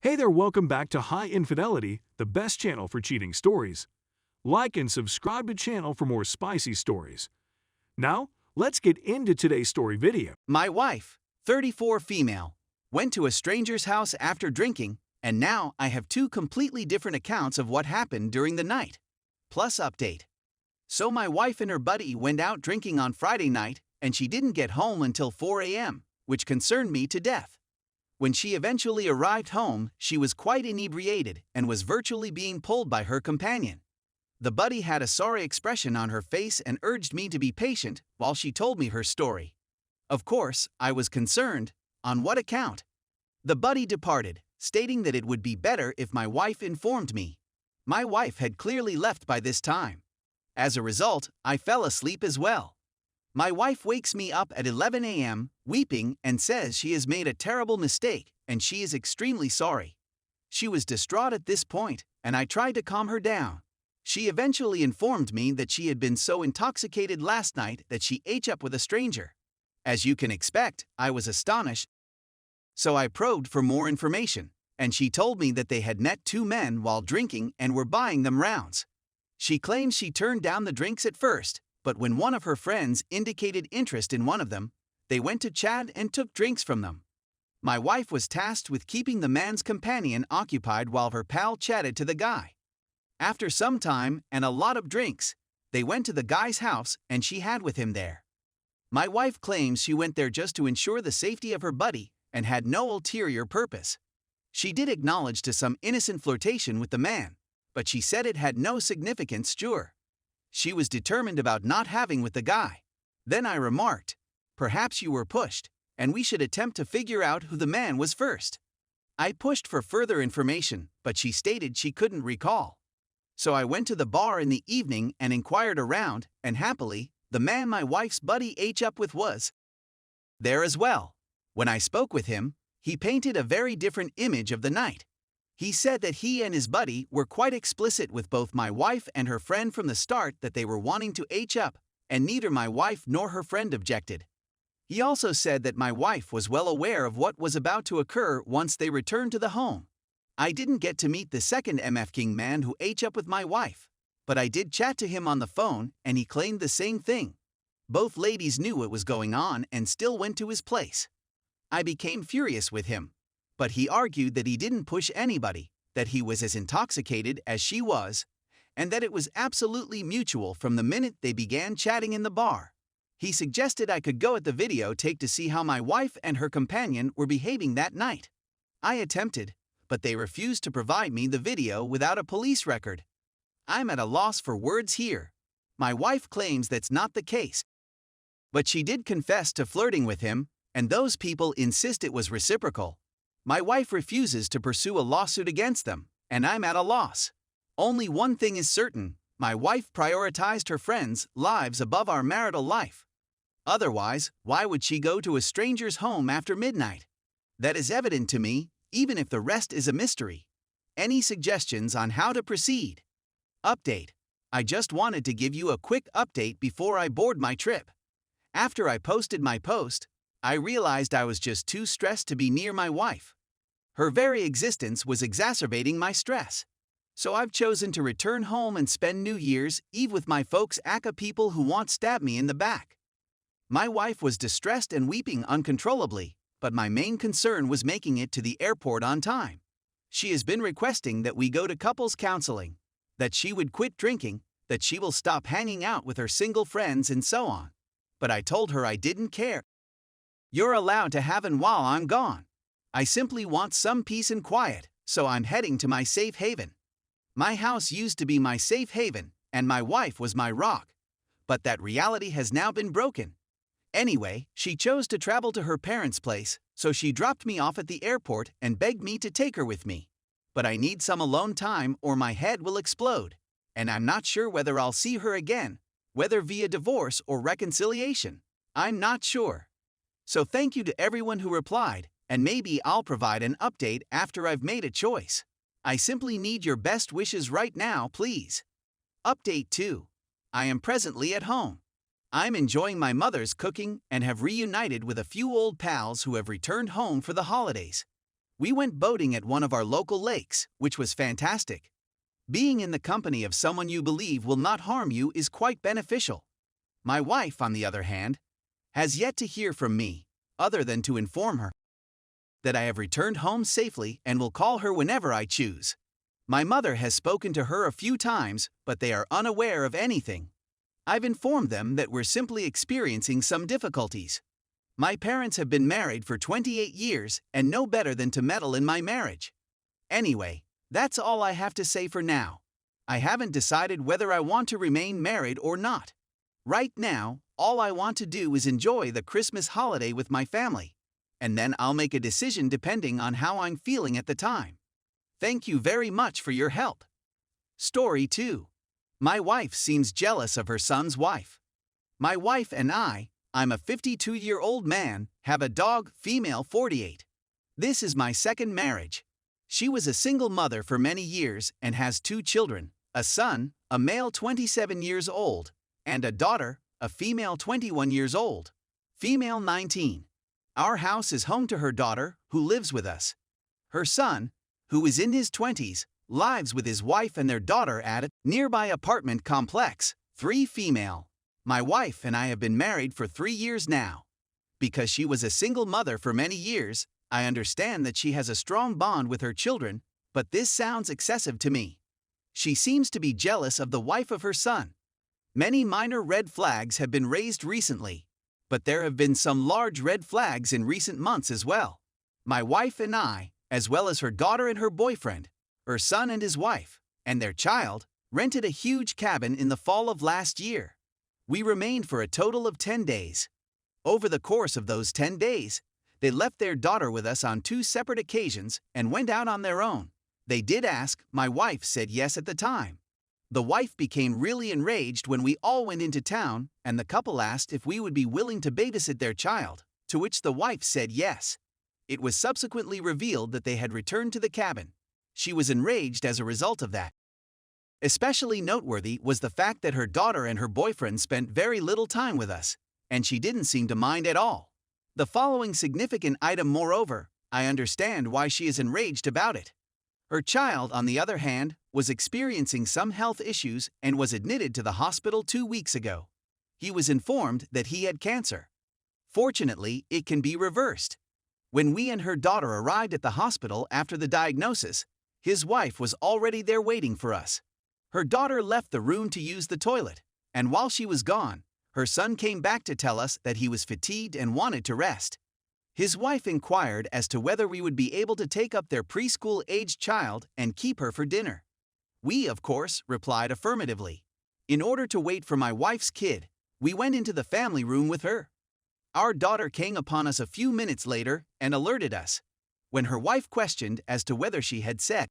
Hey there, welcome back to High Infidelity, the best channel for cheating stories. Like and subscribe to channel for more spicy stories. Now, let's get into today's story video. My wife, 34 female, went to a stranger's house after drinking, and now I have two completely different accounts of what happened during the night. Plus update. So my wife and her buddy went out drinking on Friday night, and she didn't get home until 4 a.m., which concerned me to death. When she eventually arrived home, she was quite inebriated and was virtually being pulled by her companion. The buddy had a sorry expression on her face and urged me to be patient while she told me her story. Of course, I was concerned. On what account? The buddy departed, stating that it would be better if my wife informed me. My wife had clearly left by this time. As a result, I fell asleep as well. My wife wakes me up at 11 a.m., weeping, and says she has made a terrible mistake and she is extremely sorry. She was distraught at this point, and I tried to calm her down. She eventually informed me that she had been so intoxicated last night that she ate up with a stranger. As you can expect, I was astonished. So I probed for more information, and she told me that they had met two men while drinking and were buying them rounds. She claims she turned down the drinks at first, but when one of her friends indicated interest in one of them, they went to chat and took drinks from them. My wife was tasked with keeping the man's companion occupied while her pal chatted to the guy. After some time and a lot of drinks, they went to the guy's house and she had with him there. My wife claims she went there just to ensure the safety of her buddy and had no ulterior purpose. She did acknowledge to some innocent flirtation with the man, but she said it had no significance. She was determined about not having with the guy. Then I remarked, "Perhaps you were pushed, and we should attempt to figure out who the man was first." I pushed for further information, but she stated she couldn't recall. So I went to the bar in the evening and inquired around, and happily, the man my wife's buddy ate up with was there as well. When I spoke with him, he painted a very different image of the night. He said that he and his buddy were quite explicit with both my wife and her friend from the start that they were wanting to H up, and neither my wife nor her friend objected. He also said that my wife was well aware of what was about to occur once they returned to the home. I didn't get to meet the second MF King man who H up with my wife, but I did chat to him on the phone and he claimed the same thing. Both ladies knew what was going on and still went to his place. I became furious with him, but he argued that he didn't push anybody, that he was as intoxicated as she was, and that it was absolutely mutual from the minute they began chatting in the bar. He suggested I could go at the videotape to see how my wife and her companion were behaving that night. I attempted, but they refused to provide me the video without a police record. I'm at a loss for words here. My wife claims that's not the case, but she did confess to flirting with him, and those people insist it was reciprocal. My wife refuses to pursue a lawsuit against them, and I'm at a loss. Only one thing is certain, my wife prioritized her friends' lives above our marital life. Otherwise, why would she go to a stranger's home after midnight? That is evident to me, even if the rest is a mystery. Any suggestions on how to proceed? Update. I just wanted to give you a quick update before I board my trip. After I posted my post, I realized I was just too stressed to be near my wife. Her very existence was exacerbating my stress. So I've chosen to return home and spend New Year's Eve with my folks aka people who want stab me in the back. My wife was distressed and weeping uncontrollably, but my main concern was making it to the airport on time. She has been requesting that we go to couples counseling, that she would quit drinking, that she will stop hanging out with her single friends and so on. But I told her I didn't care. You're allowed to have it while I'm gone. I simply want some peace and quiet, so I'm heading to my safe haven. My house used to be my safe haven, and my wife was my rock. But that reality has now been broken. Anyway, she chose to travel to her parents' place, so she dropped me off at the airport and begged me to take her with me. But I need some alone time or my head will explode, and I'm not sure whether I'll see her again, whether via divorce or reconciliation. I'm not sure. So thank you to everyone who replied, and maybe I'll provide an update after I've made a choice. I simply need your best wishes right now, please. Update 2. I am presently at home. I'm enjoying my mother's cooking and have reunited with a few old pals who have returned home for the holidays. We went boating at one of our local lakes, which was fantastic. Being in the company of someone you believe will not harm you is quite beneficial. My wife, on the other hand, has yet to hear from me, other than to inform her that I have returned home safely and will call her whenever I choose. My mother has spoken to her a few times, but they are unaware of anything. I've informed them that we're simply experiencing some difficulties. My parents have been married for 28 years and know better than to meddle in my marriage. Anyway, that's all I have to say for now. I haven't decided whether I want to remain married or not. Right now, all I want to do is enjoy the Christmas holiday with my family, and then I'll make a decision depending on how I'm feeling at the time. Thank you very much for your help. Story 2. My wife seems jealous of her son's wife. My wife and I'm a 52-year-old man, have a dog, female 48. This is my second marriage. She was a single mother for many years and has 2 children, a son, a male 27 years old, and a daughter, a female 21 years old, female 19. Our house is home to her daughter, who lives with us. Her son, who is in his 20s, lives with his wife and their daughter at a nearby apartment complex, 3 female. My wife and I have been married for 3 years now. Because she was a single mother for many years, I understand that she has a strong bond with her children, but this sounds excessive to me. She seems to be jealous of the wife of her son. Many minor red flags have been raised recently, but there have been some large red flags in recent months as well. My wife and I, as well as her daughter and her boyfriend, her son and his wife, and their child, rented a huge cabin in the fall of last year. We remained for a total of 10 days. Over the course of those 10 days, they left their daughter with us on 2 separate occasions and went out on their own. They did ask, my wife said yes at the time. The wife became really enraged when we all went into town, and the couple asked if we would be willing to babysit their child, to which the wife said yes. It was subsequently revealed that they had returned to the cabin. She was enraged as a result of that. Especially noteworthy was the fact that her daughter and her boyfriend spent very little time with us, and she didn't seem to mind at all. The following significant item, moreover, I understand why she is enraged about it. Her child, on the other hand, was experiencing some health issues and was admitted to the hospital 2 weeks ago. He was informed that he had cancer. Fortunately, it can be reversed. When we and her daughter arrived at the hospital after the diagnosis, his wife was already there waiting for us. Her daughter left the room to use the toilet, and while she was gone, her son came back to tell us that he was fatigued and wanted to rest. His wife inquired as to whether we would be able to take up their preschool-aged child and keep her for dinner. We, of course, replied affirmatively. In order to wait for my wife's kid, we went into the family room with her. Our daughter came upon us a few minutes later and alerted us. When her wife questioned as to whether she had said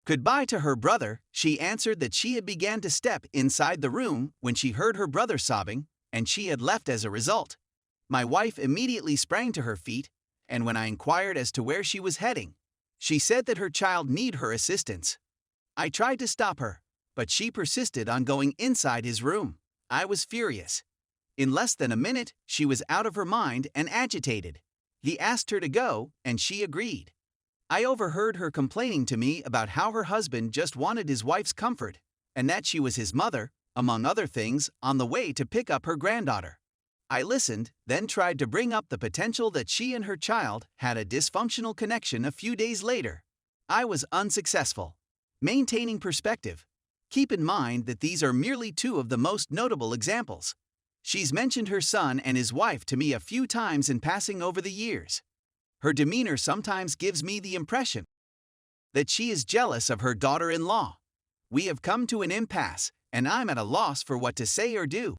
goodbye to her brother, she answered that she had began to step inside the room when she heard her brother sobbing, and she had left as a result. My wife immediately sprang to her feet, and when I inquired as to where she was heading, she said that her child needed her assistance. I tried to stop her, but she persisted on going inside his room. I was furious. In less than a minute, she was out of her mind and agitated. He asked her to go, and she agreed. I overheard her complaining to me about how her husband just wanted his wife's comfort, and that she was his mother, among other things, on the way to pick up her granddaughter. I listened, then tried to bring up the potential that she and her child had a dysfunctional connection a few days later. I was unsuccessful. Maintaining perspective. Keep in mind that these are merely 2 of the most notable examples. She's mentioned her son and his wife to me a few times in passing over the years. Her demeanor sometimes gives me the impression that she is jealous of her daughter-in-law. We have come to an impasse, and I'm at a loss for what to say or do.